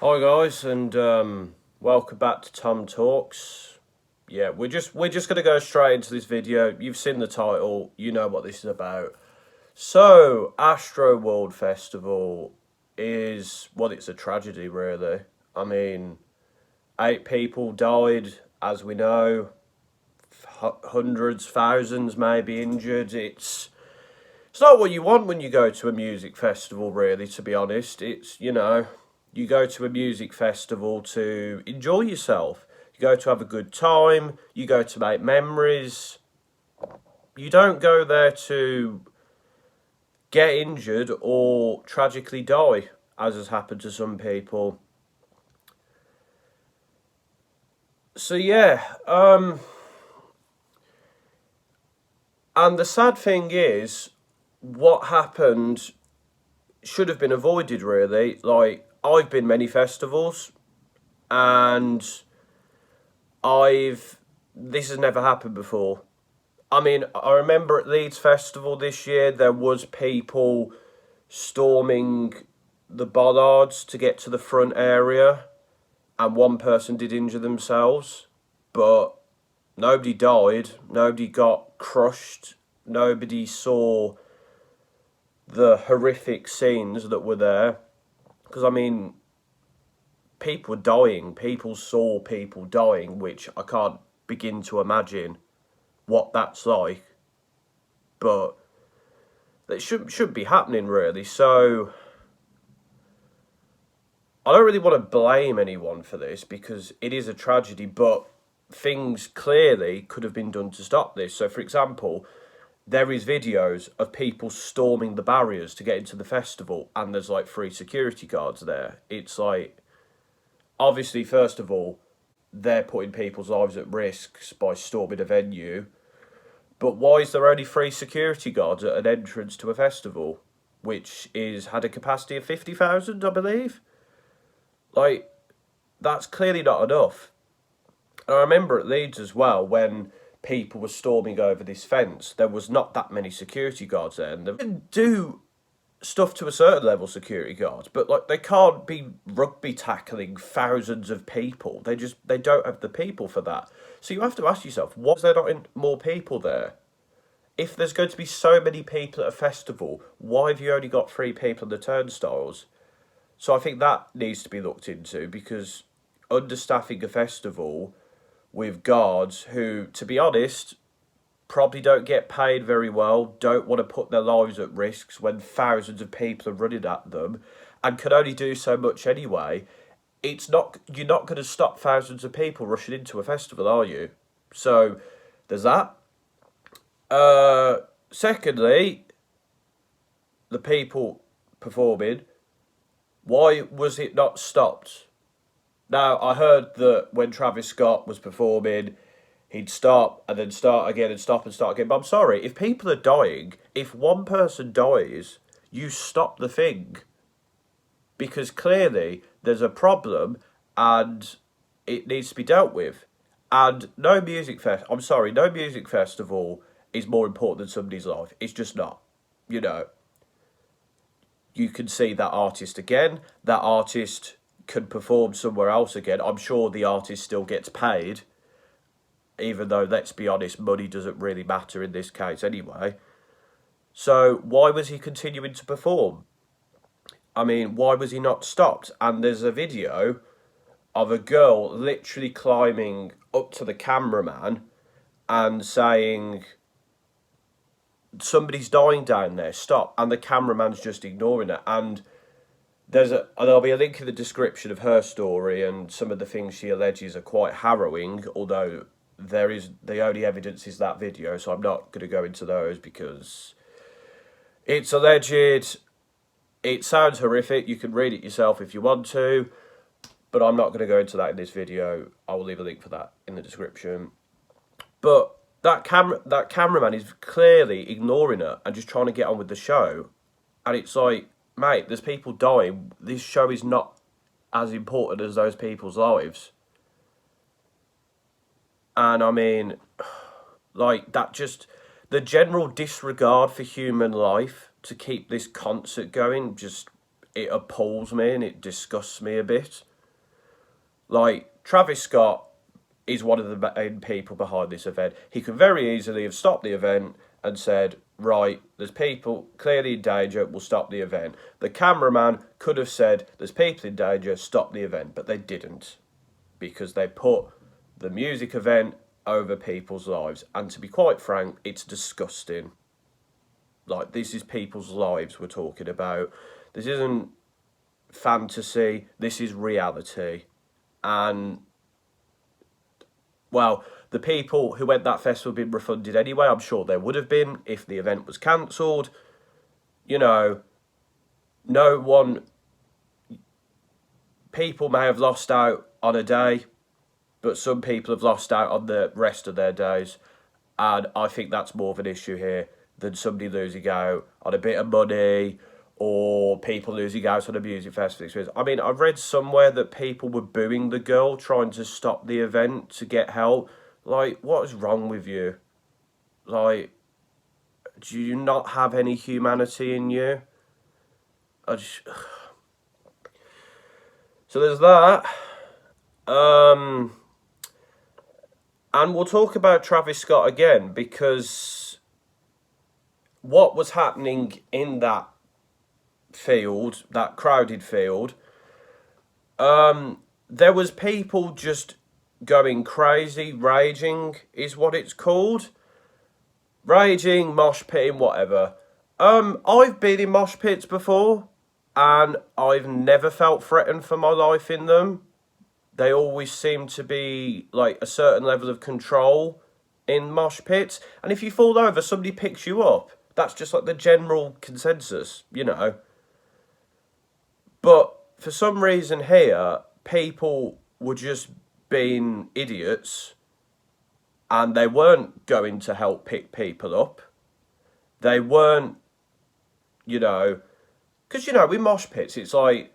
Hi guys, and welcome back to TomTalks. Yeah, we're just gonna go straight into this video. You've seen the title, you know what this is about. So, Astroworld Festival is it's a tragedy, really. I mean, 8 people died, as we know. Hundreds, thousands, maybe injured. It's not what you want when you go to a music festival, really, to be honest. You go to a music festival to enjoy yourself. You go to have a good time. You go to make memories. You don't go there to get injured or tragically die, as has happened to some people. So, yeah. And the sad thing is, what happened should have been avoided, really. Like, I've been many festivals, and I've this has never happened before. I mean, I remember at Leeds Festival this year there was people storming the bollards to get to the front area, and one person did injure themselves, but nobody died, nobody got crushed, nobody saw the horrific scenes that were there. Because I mean, people were dying, people saw people dying, which I can't begin to imagine what that's like, but that should be happening, really. So I don't really want to blame anyone for this because it is a tragedy, but things clearly could have been done to stop this. So, for example, there is videos of people storming the barriers to get into the festival, and there's like 3 security guards there. It's like, obviously, first of all, they're putting people's lives at risk by storming a venue. But why is there only 3 security guards at an entrance to a festival, which is had a capacity of 50,000, I believe? Like, that's clearly not enough. And I remember at Leeds as well when people were storming over this fence. There was not that many security guards there, and they didn't do stuff to a certain level, security guards, but like they can't be rugby tackling thousands of people. They don't have the people for that. So you have to ask yourself, why is there not more people there? If there's going to be so many people at a festival, why have you only got 3 people on the turnstiles? So I think that needs to be looked into because understaffing a festival with guards who, to be honest, probably don't get paid very well, don't want to put their lives at risks when thousands of people are running at them and can only do so much anyway. You're not going to stop thousands of people rushing into a festival, are you? So there's that. Secondly, the people performing, why was it not stopped? Now, I heard that when Travis Scott was performing, he'd stop and then start again and stop and start again. But I'm sorry, if people are dying, if one person dies, you stop the thing. Because clearly there's a problem and it needs to be dealt with. And no music festival is more important than somebody's life. It's just not. You know, you can see that artist again. That artist can perform somewhere else again. I'm sure the artist still gets paid, even though, let's be honest, money doesn't really matter in this case anyway. So why was he continuing to perform? I mean, why was he not stopped? And there's a video of a girl literally climbing up to the cameraman and saying, somebody's dying down there, stop. And the cameraman's just ignoring it. And there'll be a link in the description of her story, and some of the things she alleges are quite harrowing, although the only evidence is that video, so I'm not going to go into those because it's alleged. It sounds horrific. You can read it yourself if you want to, but I'm not going to go into that in this video. I will leave a link for that in the description. But that cameraman is clearly ignoring her and just trying to get on with the show. And it's like, mate, there's people dying. This show is not as important as those people's lives. And I mean, like, the general disregard for human life to keep this concert going, just, it appalls me and it disgusts me a bit. Like, Travis Scott is one of the main people behind this event. He could very easily have stopped the event and said, right, there's people clearly in danger, we'll stop the event. The cameraman could have said, there's people in danger, stop the event. But they didn't, because they put the music event over people's lives. And to be quite frank, it's disgusting. Like, this is people's lives we're talking about. This isn't fantasy, this is reality. And, well, the people who went that festival have been refunded anyway. I'm sure they would have been if the event was cancelled. You know, no one... People may have lost out on a day, but some people have lost out on the rest of their days. And I think that's more of an issue here than somebody losing out on a bit of money or people losing out on a music festival experience. I mean, I've read somewhere that people were booing the girl trying to stop the event to get help. Like, what is wrong with you? Like, do you not have any humanity in you? So there's that. And we'll talk about Travis Scott again, because what was happening in that field, that crowded field, there was people just going crazy, raging is what it's called. Raging, mosh pitting, whatever. I've been in mosh pits before, and I've never felt threatened for my life in them. They always seem to be like a certain level of control in mosh pits. And if you fall over, somebody picks you up. That's just like the general consensus, you know. But for some reason here, people were just being idiots and they weren't going to help pick people up. They weren't, you know, because, you know, with mosh pits, it's like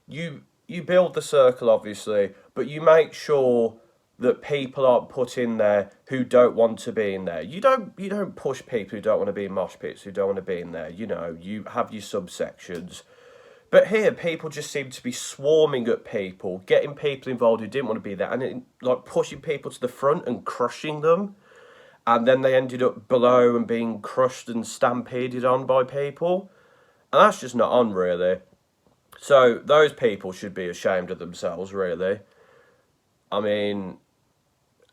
you build the circle, obviously, but you make sure that people aren't put in there who don't want to be in there. You don't push people who don't want to be in mosh pits, who don't want to be in there. You know, you have your subsections. But here, people just seem to be swarming at people, getting people involved who didn't want to be there, and like pushing people to the front and crushing them. And then they ended up below and being crushed and stampeded on by people. And that's just not on, really. So those people should be ashamed of themselves, really. I mean,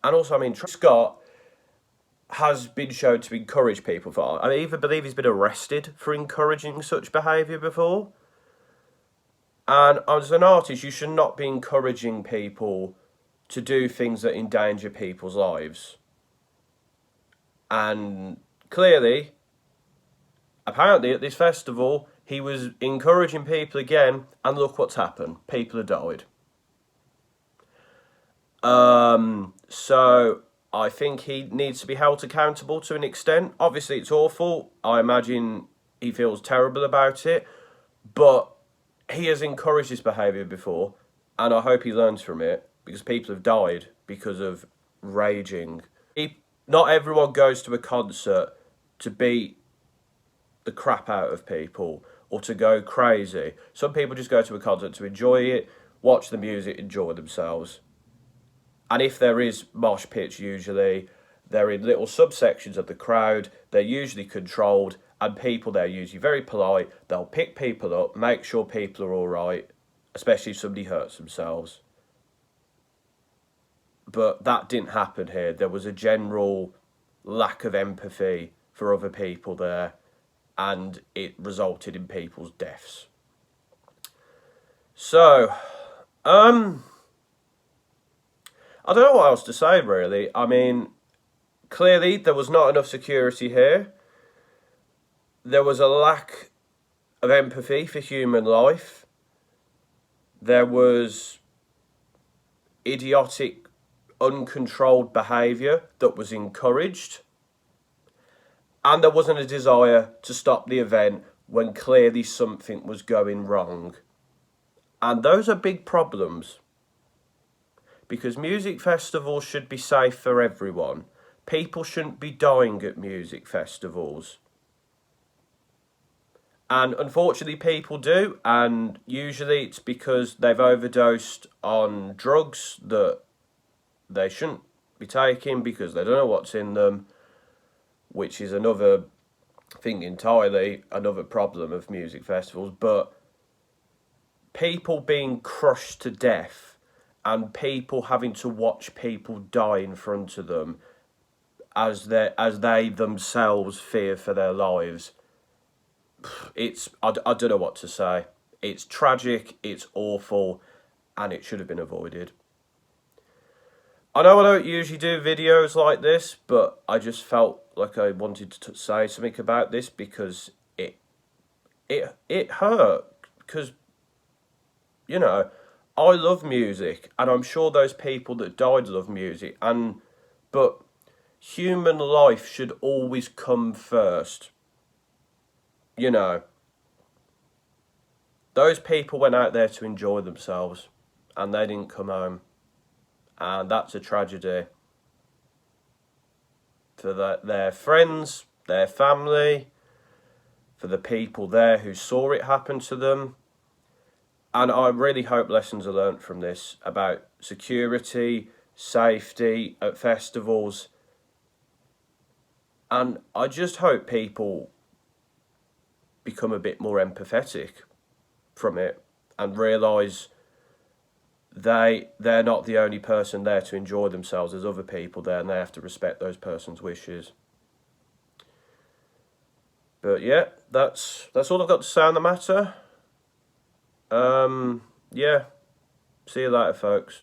and also, I mean, Scott has been shown to encourage people for... I even believe he's been arrested for encouraging such behaviour before. And as an artist, you should not be encouraging people to do things that endanger people's lives. And clearly, apparently at this festival, he was encouraging people again, and look what's happened. People have died. So I think he needs to be held accountable to an extent. Obviously, it's awful. I imagine he feels terrible about it. But he has encouraged this behaviour before, and I hope he learns from it, because people have died because of raging. Not everyone goes to a concert to beat the crap out of people or to go crazy. Some people just go to a concert to enjoy it, watch the music, enjoy themselves. And if there is mosh pits, usually, they're in little subsections of the crowd, they're usually controlled, and people there are usually very polite. They'll pick people up, make sure people are all right, especially if somebody hurts themselves. But that didn't happen here. There was a general lack of empathy for other people there, and it resulted in people's deaths. So, I don't know what else to say, really. I mean, clearly there was not enough security here. There was a lack of empathy for human life. There was idiotic, uncontrolled behaviour that was encouraged. And there wasn't a desire to stop the event when clearly something was going wrong. And those are big problems. Because music festivals should be safe for everyone. People shouldn't be dying at music festivals. And unfortunately people do, and usually it's because they've overdosed on drugs that they shouldn't be taking because they don't know what's in them, which is another thing entirely, another problem of music festivals. But people being crushed to death and people having to watch people die in front of them as they themselves fear for their lives, I don't know what to say. It's tragic, it's awful, and it should have been avoided. I know I don't usually do videos like this, but I just felt like I wanted to say something about this because it hurt. Because, you know, I love music, and I'm sure those people that died love music, but human life should always come first. You know, those people went out there to enjoy themselves, and they didn't come home. And that's a tragedy for their friends, their family, for the people there who saw it happen to them. And I really hope lessons are learnt from this about security, safety at festivals. And I just hope people become a bit more empathetic from it and realise they're not the only person there to enjoy themselves. There's other people there, and they have to respect those person's wishes. But yeah, that's all I've got to say on the matter. Yeah, see you later, folks.